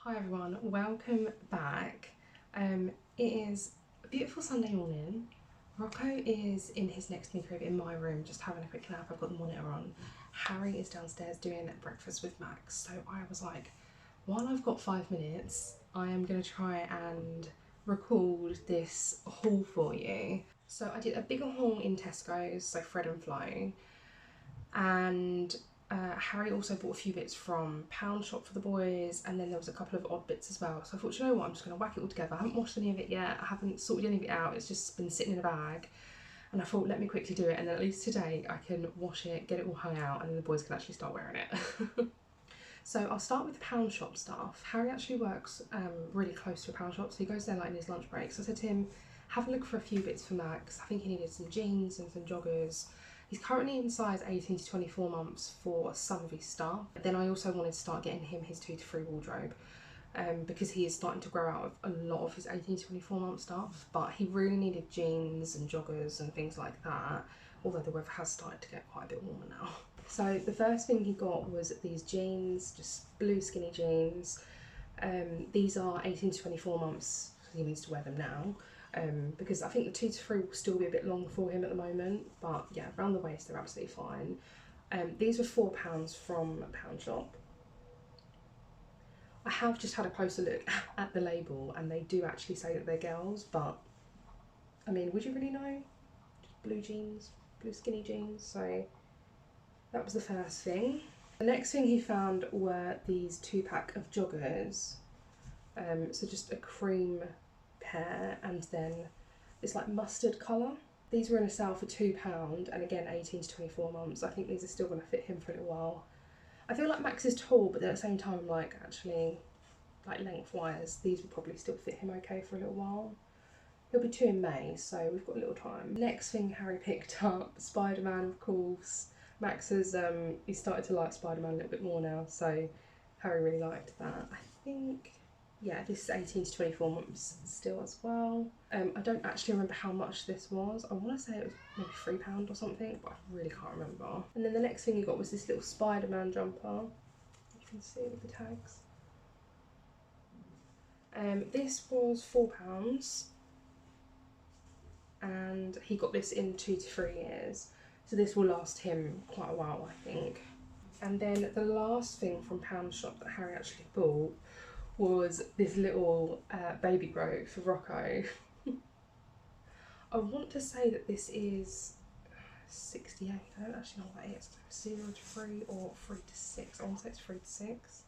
Hi everyone, welcome back. It is a beautiful Sunday morning. Rocco is in his next knee crib in my room just having a quick nap. I've got the monitor on. Harry is downstairs doing breakfast with Max. So I was like, while I've got 5 minutes, I am going to try and record this haul for you. So I did a bigger haul in Tesco's, so Fred and Flo, and Harry also bought a few bits from Pound Shop for the boys, and then there was a couple of odd bits as well. So I thought, you know what, I'm just going to whack it all together. I haven't washed any of it yet, I haven't sorted any of it out, it's just been sitting in a bag. And I thought, let me quickly do it, and then at least today I can wash it, get it all hung out, and then the boys can actually start wearing it. So I'll start with the Pound Shop stuff. Harry actually works really close to a Pound Shop, so he goes there like in his lunch break. So I said to him, have a look for a few bits for Max. I think he needed some jeans and some joggers. He's currently in size 18 to 24 months for some of his stuff. But then I also wanted to start getting him his 2 to 3 wardrobe because he is starting to grow out of a lot of his 18 to 24 month stuff. But he really needed jeans and joggers and things like that, although the weather has started to get quite a bit warmer now. So the first thing he got was these jeans, just blue skinny jeans. These are 18 to 24 months, so he needs to wear them now. Because I think the 2 to 3 will still be a bit long for him at the moment, but yeah, around the waist they're absolutely fine. These were £4 from Pound Shop. I have just had a closer look at the label and they do actually say that they're girls, but I mean, would you really know? Just blue jeans, blue skinny jeans, so that was the first thing. The next thing he found were these 2-pack of joggers, so just a cream pair and then this like mustard colour. These were in a sale for £2 and again 18 to 24 months. I think these are still going to fit him for a little while. I feel like Max is tall, but then at the same time, like actually like lengthwise these will probably still fit him okay for a little while. He'll be 2 in May, so we've got a little time. Next thing Harry picked up, Spider-Man, of course. Max has he started to like Spider-Man a little bit more now, so Harry really liked that. I think, yeah, this is 18 to 24 months still as well. I don't actually remember how much this was. I want to say it was maybe £3 or something, but I really can't remember. And then the next thing you got was this little Spider-Man jumper. You can see with the tags. This was £4. And he got this in 2 to 3 years, so this will last him quite a while, I think. And then the last thing from Pound Shop that Harry actually bought was this little baby grow for Rocco. I want to say that this is 68, I don't actually know what that is, 0 to 3 or 3 to 6, I want to say it's 3 to 6.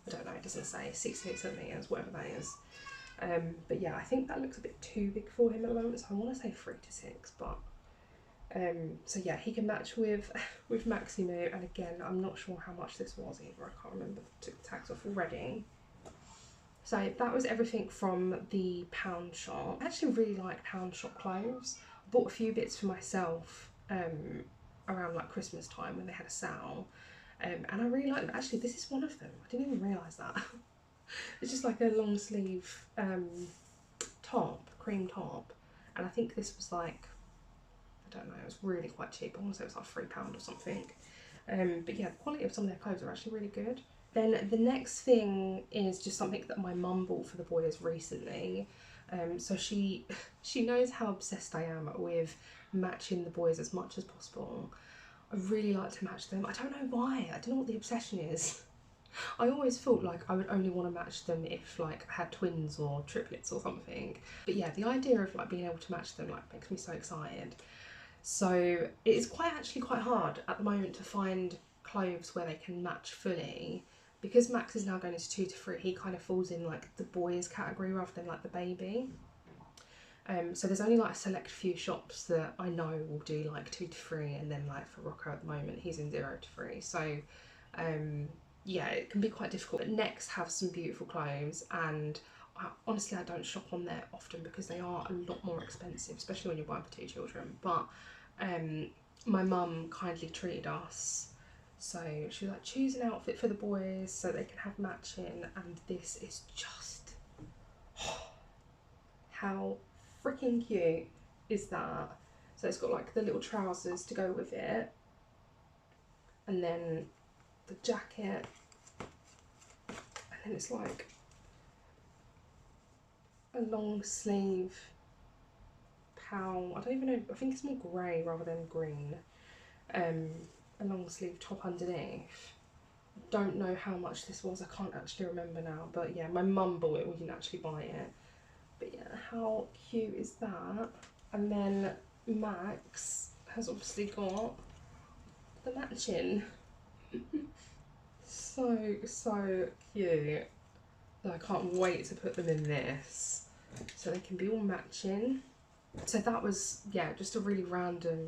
I don't know, it doesn't say, 68 centimetres, whatever that is. But yeah, I think that looks a bit too big for him at the moment, so I want to say 3 to 6, but so yeah, he can match with Maximo, and again, I'm not sure how much this was either, I can't remember, took the tags off already. So that was everything from the Pound Shop. I actually really like Pound Shop clothes. I bought a few bits for myself around like Christmas time when they had a sale, and I really like them. Actually, this is one of them, I didn't even realise that. It's just like a long sleeve top, cream top, and I think this was like, I don't know, it was really quite cheap. I want to say it was like £3 or something. But yeah, the quality of some of their clothes are actually really good. Then the next thing is just something that my mum bought for the boys recently. So she knows how obsessed I am with matching the boys as much as possible. I really like to match them. I don't know why, I don't know what the obsession is. I always thought like I would only want to match them if like I had twins or triplets or something. But yeah, the idea of like being able to match them like makes me so excited. So it is actually quite hard at the moment to find clothes where they can match fully. Because Max is now going into 2 to 3, he kind of falls in like the boys category rather than like the baby. So there's only like a select few shops that I know will do like 2 to 3, and then like for Rocco at the moment he's in 0 to 3. So yeah, it can be quite difficult. But Next have some beautiful clothes, and honestly I don't shop on there often because they are a lot more expensive, especially when you're buying for 2 children. But my mum kindly treated us, so she was like, choose an outfit for the boys so they can have matching, and this is just how freaking cute is that. So it's got like the little trousers to go with it, and then the jacket, and then it's like a long sleeve Pow, I don't even know, I think it's more grey rather than green. A long sleeve top underneath. Don't know how much this was, I can't actually remember now, but yeah, my mum bought it, we didn't actually buy it. But yeah, how cute is that? And then Max has obviously got the matching. So cute. I can't wait to put them in this so they can be all matching. So that was, yeah, just a really random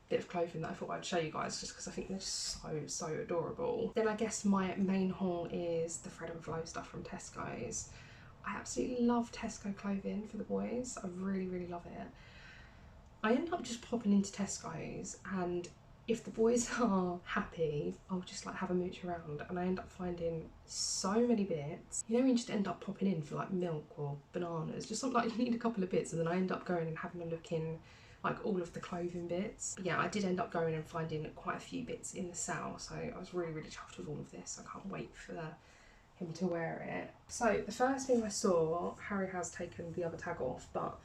bit of clothing that I thought I'd show you guys just because I think they're just so adorable. Then I guess my main haul is the Thread and Flow stuff from Tesco's. I absolutely love Tesco clothing for the boys. I really love it. I end up just popping into Tesco's, and if the boys are happy, I'll just like have a mooch around, and I end up finding so many bits. You know, when you just end up popping in for like milk or bananas, just something like you need a couple of bits, and then I end up going and having a look in like all of the clothing bits. But yeah, I did end up going and finding quite a few bits in the sale, so I was really chuffed with all of this. I can't wait for him to wear it. So the first thing I saw, Harry has taken the other tag off, but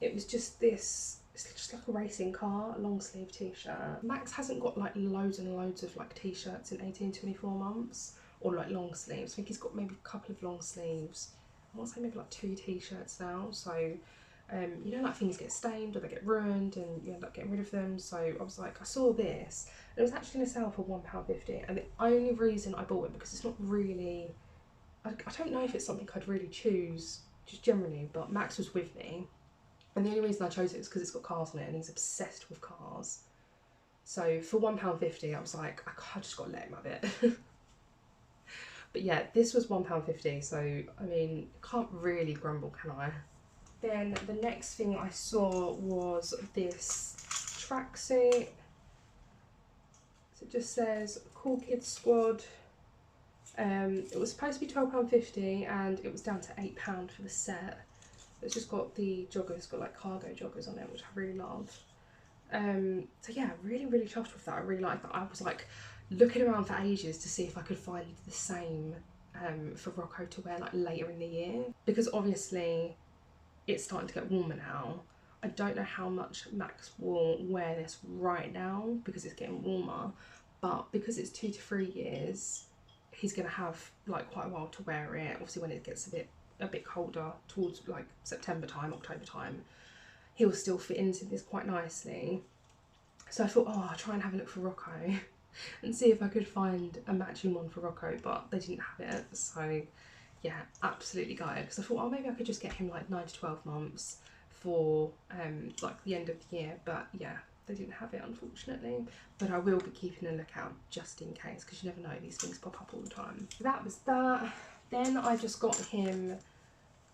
it was just this, it's just like a racing car, a long sleeve t-shirt. Max hasn't got like loads and loads of like t-shirts in 18-24 months, or like long sleeves. I think he's got maybe a couple of long sleeves. I want to say maybe like 2 t-shirts now. So you know, like things get stained or they get ruined and you end up getting rid of them. So I was like, I saw this, and it was actually in a sale for £1.50, and the only reason I bought it, because it's not really, I don't know if it's something I'd really choose just generally, but Max was with me, and the only reason I chose it is because it's got cars on it and he's obsessed with cars. So for £1.50 I was like, I just gotta let him have it. But yeah, this was £1.50, so I mean, can't really grumble, can I? Then the next thing I saw was this tracksuit. So it just says Cool Kids Squad. It was supposed to be £12.50 and it was down to £8 for the set. It's just got the joggers, got like cargo joggers on it, which I really love. So yeah, really chuffed with that. I really like that. I was like looking around for ages to see if I could find the same for Rocco to wear like later in the year, because obviously it's starting to get warmer now. I don't know how much Max will wear this right now because it's getting warmer, but because it's 2 to 3 years, he's gonna have like quite a while to wear it. Obviously when it gets a bit colder towards like September time, October time, he'll still fit into this quite nicely. So I thought, oh, I'll try and have a look for Rocco and see if I could find a matching one for Rocco, but they didn't have it. So yeah, absolutely gutted, because I thought, oh, maybe I could just get him like 9 to 12 months for like the end of the year, but yeah, they didn't have it unfortunately. But I will be keeping a lookout just in case, because you never know, these things pop up all the time. That was that. Then I just got him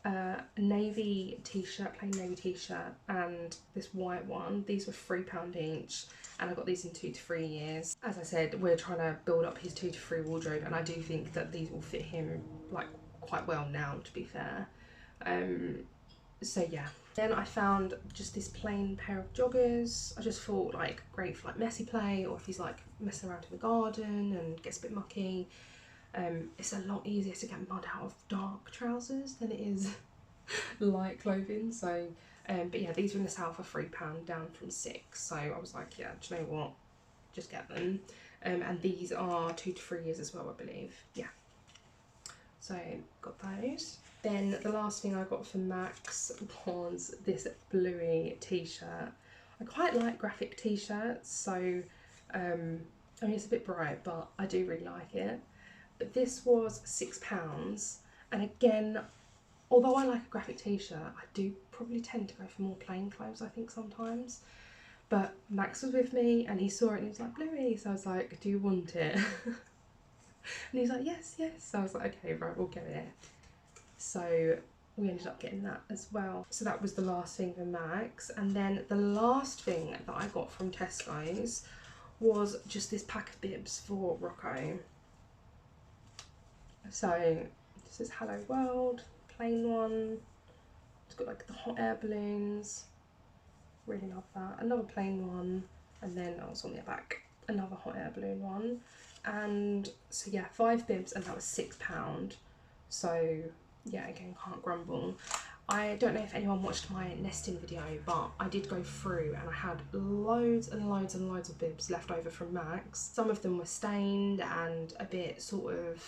a navy t-shirt, plain navy t-shirt, and this white one. These were £3 each, and I got these in 2 to 3 years. As I said, we're trying to build up his 2 to 3 wardrobe, and I do think that these will fit him like quite well now, to be fair. So yeah. Then I found just this plain pair of joggers. I just thought like great for like messy play, or if he's like messing around in the garden and gets a bit mucky. It's a lot easier to get mud out of dark trousers than it is light clothing. So but yeah, these were in the sale for £3 down from £6, so I was like, yeah, do you know what, just get them. And these are 2 to 3 years as well, I believe. Yeah, so got those. Then the last thing I got for Max was this bluey t-shirt. I quite like graphic t-shirts, so I mean, it's a bit bright, but I do really like it. But this was £6, and again, although I like a graphic t-shirt, I do probably tend to go for more plain clothes, I think, sometimes. But Max was with me and he saw it and he was like, Bluey, so I was like, do you want it? And he's like, yes. So I was like, okay, right, we'll get it. So we ended up getting that as well. So that was the last thing for Max. And then the last thing that I got from Tesco's was just this pack of bibs for Rocco. So this is Hello World, plain one. It's got like the hot air balloons. Really love that. Another plain one, and then also on the back, another hot air balloon one. And so yeah, 5 bibs, and that was £6. So yeah, again, can't grumble. I don't know if anyone watched my nesting video, but I did go through and I had loads and loads and loads of bibs left over from Max. Some of them were stained and a bit sort of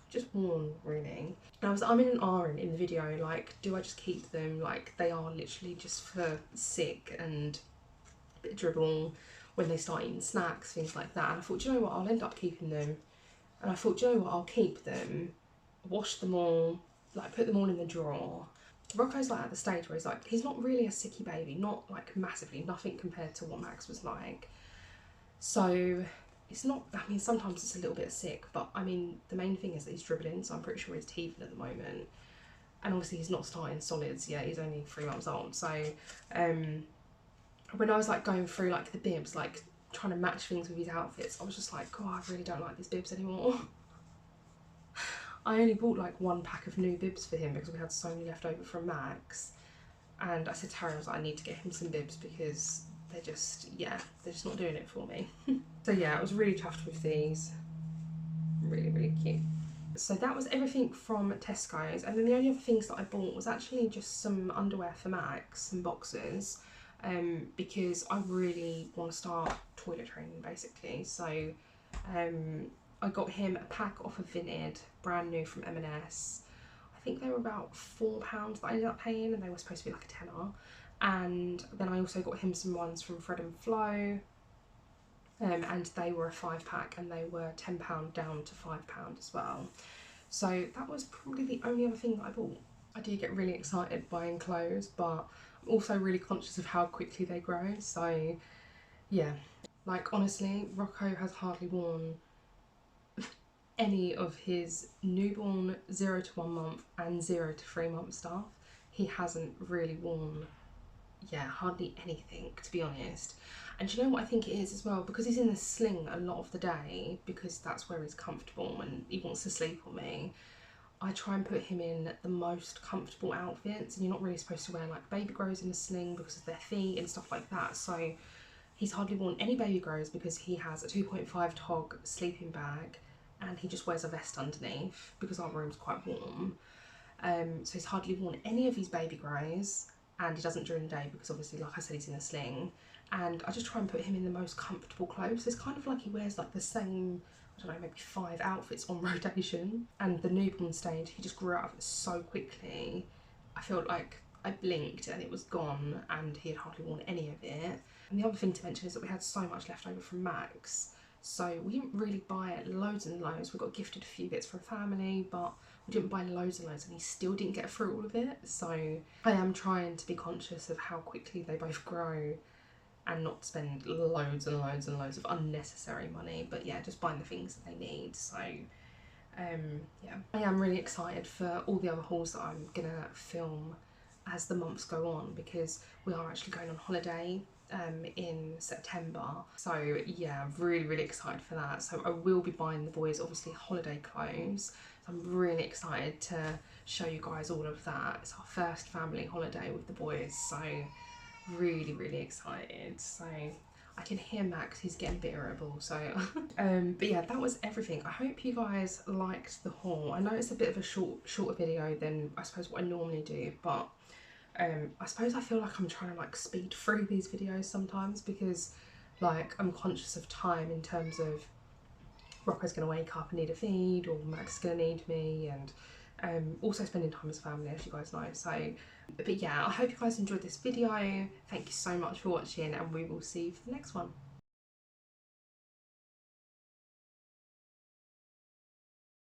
just worn, really. And I'm in an R in the video, like, do I just keep them? Like, they are literally just for sick and a bit of dribble when they start eating snacks, things like that. And I thought, do you know what, I'll end up keeping them. And I thought, do you know what, I'll keep them, wash them all, like put them all in the drawer. Rocco's like at the stage where he's like, he's not really a sicky baby, not like massively, nothing compared to what Max was like. So it's not, I mean, sometimes it's a little bit sick, but I mean, the main thing is that he's dribbling, so I'm pretty sure he's teething at the moment. And obviously he's not starting solids yet, he's only 3 months old. So when I was like going through like the bibs, like trying to match things with his outfits, I was just like, God, I really don't like these bibs anymore. I only bought like 1 pack of new bibs for him because we had so many left over from Max. And I said to Harry, I was like, I need to get him some bibs because they're just, yeah, they're just not doing it for me. So yeah, I was really chuffed with these. Really, really cute. So that was everything from Tesco's. And then the only other things that I bought was actually just some underwear for Max, some boxers, because I really want to start toilet training basically. So I got him a pack off of Vinted, brand new from M&S. I think they were about £4 that I ended up paying, and they were supposed to be like a tenner. And then I also got him some ones from Fred and Flo, and they were a 5-pack, and they were £10 down to £5 as well. So that was probably the only other thing that I bought. I do get really excited buying clothes, but I'm also really conscious of how quickly they grow. So yeah, like honestly, Rocco has hardly worn any of his newborn 0 to 1 month and 0 to 3 month stuff. He hasn't really worn, yeah, hardly anything, to be honest. And do you know what I think it is as well? Because he's in the sling a lot of the day, because that's where he's comfortable and he wants to sleep on me, I try and put him in the most comfortable outfits. And you're not really supposed to wear like baby grows in a sling because of their feet and stuff like that. So he's hardly worn any baby grows because he has a 2.5 tog sleeping bag, and he just wears a vest underneath because our room's quite warm. So he's hardly worn any of his baby grows, and he doesn't during the day because obviously, like I said, he's in a sling. And I just try and put him in the most comfortable clothes. It's kind of like he wears like the same, I don't know, maybe 5 outfits on rotation. And the newborn stage, he just grew out of it so quickly. I felt like I blinked and it was gone, and he had hardly worn any of it. And the other thing to mention is that we had so much left over from Max. So we didn't really buy loads and loads. We got gifted a few bits from family, but we didn't buy loads and loads, and he still didn't get through all of it. So I am trying to be conscious of how quickly they both grow and not spend loads and loads and loads of unnecessary money, but yeah, just buying the things that they need. So yeah, I am really excited for all the other hauls that I'm gonna film as the months go on, because we are actually going on holiday in September. So yeah, really, really excited for that. So I will be buying the boys obviously holiday clothes. So I'm really excited to show you guys all of that. It's our first family holiday with the boys, so really, really excited. So I can hear Max, he's getting a bit irritable, so but yeah, that was everything. I hope you guys liked the haul. I know it's a bit of a shorter video than I suppose what I normally do, but I suppose I feel like I'm trying to like speed through these videos sometimes, because like I'm conscious of time in terms of Rocco's gonna wake up and need a feed, or Max is gonna need me, and also spending time as a family, as you guys know. So but yeah, I hope you guys enjoyed this video. Thank you so much for watching, and we will see you for the next one.